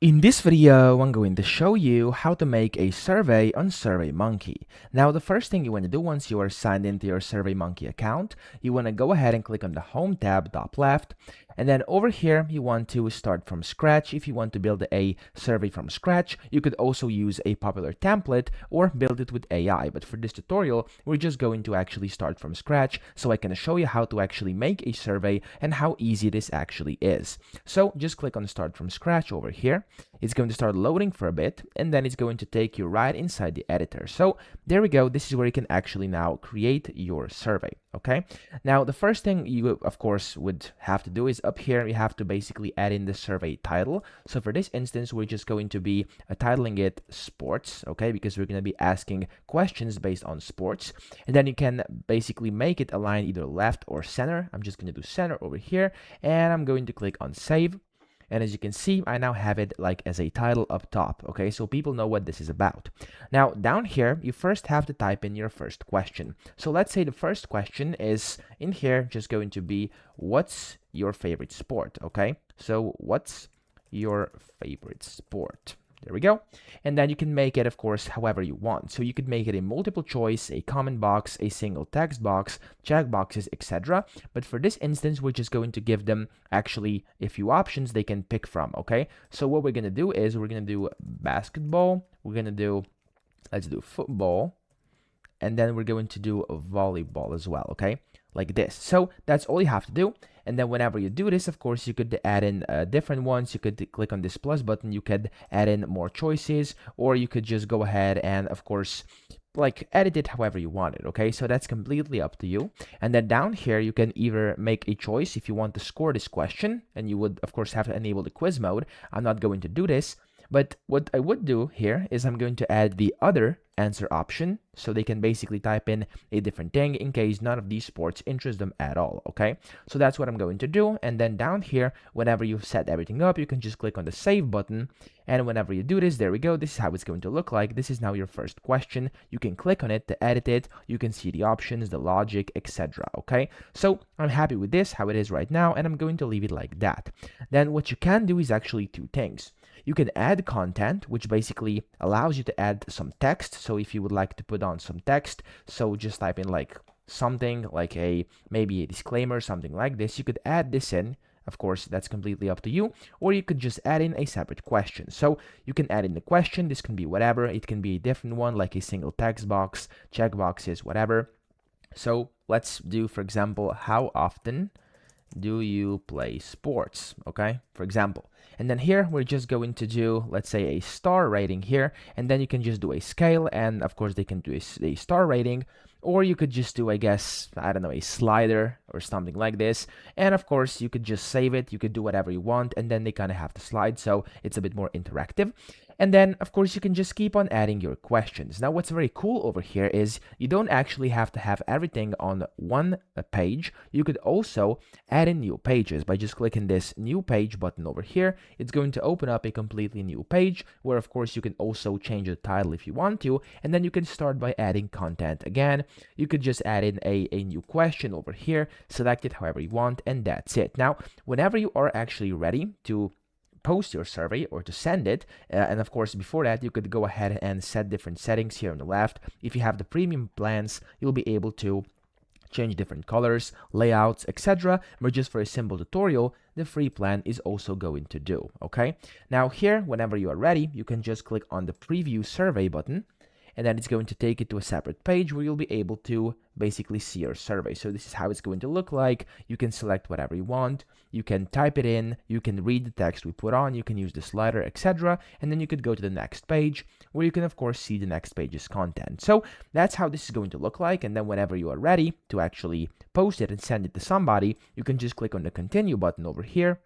In this video, I'm going to show you how to make a survey on SurveyMonkey. Now, the first thing you want to do once you are signed into your SurveyMonkey account, you want to go ahead and click on the Home tab, top left, and then over here, you want to start from scratch. If you want to build a survey from scratch, you could also use a popular template or build it with AI. But for this tutorial, we're just going to actually start from scratch so I can show you how to actually make a survey and how easy this actually is. So just click on Start from Scratch over here. It's going to start loading for a bit, and then it's going to take you right inside the editor. So there we go. This is where you can actually now create your survey. Okay. Now, the first thing you, of course, would have to do is up here, you have to basically add in the survey title. So for this instance, we're just going to be titling it sports, okay, because we're going to be asking questions based on sports. And then you can basically make it align either left or center. I'm just going to do center over here, and I'm going to click on save. And as you can see, I now have it like as a title up top, okay? So people know what this is about. Now, down here, you first have to type in your first question. So let's say the first question is in here, just going to be, what's your favorite sport, okay? So what's your favorite sport? There we go. And then you can make it, of course, however you want. So you could make it a multiple choice, a comment box, a single text box, check boxes, etc. But for this instance, we're just going to give them actually a few options they can pick from, okay? So what we're going to do is we're going to do basketball. We're going to do, let's do football. And then we're going to do a volleyball as well, okay? Like this. So that's all you have to do. And then whenever you do this, of course, you could add in different ones. You could click on this plus button. You could add in more choices, or you could just go ahead and, of course, like edit it however you want it, okay? So that's completely up to you. And then down here, you can either make a choice if you want to score this question, and you would, of course, have to enable the quiz mode. I'm not going to do this. But what I would do here is I'm going to add the other answer option so they can basically type in a different thing in case none of these sports interest them at all, okay? So that's what I'm going to do. And then down here, whenever you've set everything up, you can just click on the save button. And whenever you do this, there we go. This is how it's going to look like. This is now your first question. You can click on it to edit it. You can see the options, the logic, etc. Okay, so I'm happy with this, how it is right now, and I'm going to leave it like that. Then what you can do is actually two things. You can add content, which basically allows you to add some text. So if you would like to put on some text, so just type in like something like maybe a disclaimer, something like this. You could add this in. Of course, that's completely up to you. Or you could just add in a separate question. So you can add in the question. This can be whatever. It can be a different one, like a single text box, check boxes, whatever. So let's do, for example, how often do you play sports, okay, for example. And then here we're just going to do, let's say, a star rating here, and then you can just do a scale, and of course they can do a star rating, or you could just do, I guess, I don't know, a slider or something like this. And of course you could just save it, you could do whatever you want, and then they kind of have to slide, so it's a bit more interactive. And then, of course, you can just keep on adding your questions. Now, what's very cool over here is you don't actually have to have everything on one page. You could also add in new pages by just clicking this new page button over here. It's going to open up a completely new page where, of course, you can also change the title if you want to. And then you can start by adding content again. You could just add in a new question over here, select it however you want, and that's it. Now, whenever you are actually ready to post your survey or to send it, and of course before that you could go ahead and set different settings here on the left. If you have the premium plans, you'll be able to change different colors, layouts, etc. But just for a simple tutorial, the free plan is also going to do, okay? Now here, whenever you are ready, you can just click on the preview survey button, and then it's going to take it to a separate page where you'll be able to basically see your survey. So this is how it's going to look like. You can select whatever you want. You can type it in. You can read the text we put on. You can use the slider, etc. And then you could go to the next page where you can, of course, see the next page's content. So that's how this is going to look like. And then whenever you are ready to actually post it and send it to somebody, you can just click on the continue button over here.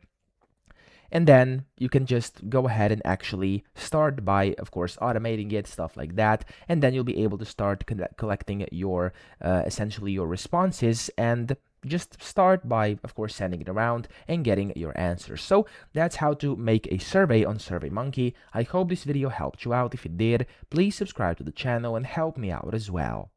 And then you can just go ahead and actually start by, of course, automating it, stuff like that. And then you'll be able to start collecting your, essentially your responses, and just start by, of course, sending it around and getting your answers. So that's how to make a survey on SurveyMonkey. I hope this video helped you out. If it did, please subscribe to the channel and help me out as well.